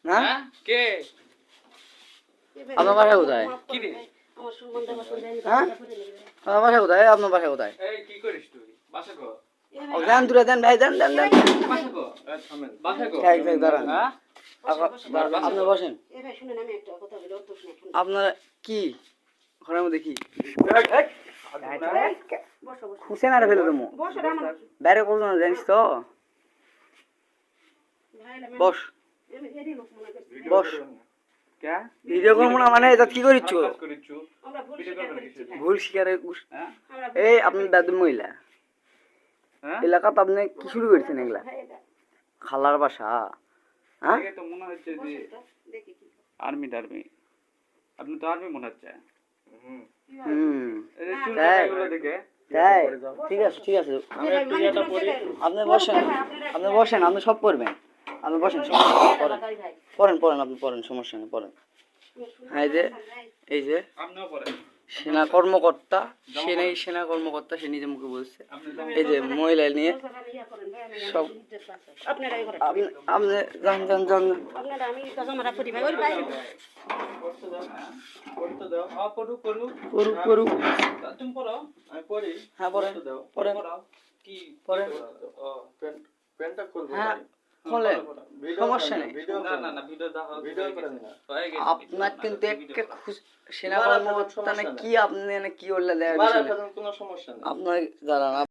না কে আপনার বাসা কোথায়? কি রে হ্যাঁ আপনার বাসা কোথায়? আপনার বাসা কোথায়? এই কি করিস তুই বাসা কো দেন দূরে দেন ভাই, দেন দেন দেন। বাসা কো থামেন বাসা কো ঠিক ঠিক দাঁড়ান। হ্যাঁ আপনি বসেন। আপনার কি ঘরের মধ্যে কি খুশে না ফেলে দেবো বাইরে করবো না, জানিস তো। বস বস। কে ভিডিও করবো না মানে এটা কি করিচ্ছ? করিছু ভিডিও করবে কিছু ভুল শিকারে হ্যাঁ এই আপনার দাদু মহিলা হ্যাঁ এলাকাতে আপনি কি শুরু করেছেন এগুলা? খালার বাসা? হ্যাঁ দেখে তো মনে হচ্ছে যে আর্মি টার্মি আপনি তো আর্মি মনে হচ্ছে হুম এই যে চুল তাই? গুলো দেখে তাই ঠিক আছে ঠিক আছে, আপনি বসেন, আপনি বসেন, আপনি সব করবেন, আপনি বসেন, পড়েন পড়েন পড়েন, আপনি পড়েন, সমস্যা নেই, পড়েন। হ্যাঁ এই যে আপনিও পড়েন সেনা কর্মকর্তা, সেনা কর্মকর্তা, সে নিজে মুখে বলছে এই যে মহিলা নিয়ে সব আপনি যান যান যান করুক করুক করুক করুক। তুমি পড়ো আমি পড়ি হ্যাঁ পড়েন পড়েন কি পড়েন। ও পেনটা খুলবো হ্যাঁ খোলেন, সমস্যা নেই। না না না ভিডিও দাও ভিডিও করেন না হয়ে গেছে আপনার কিন্তু একটা সেনা কর্মকর্তা না কি আপনি কি বললে দেয় কোনো সমস্যা নেই আপনার দাঁড়ান।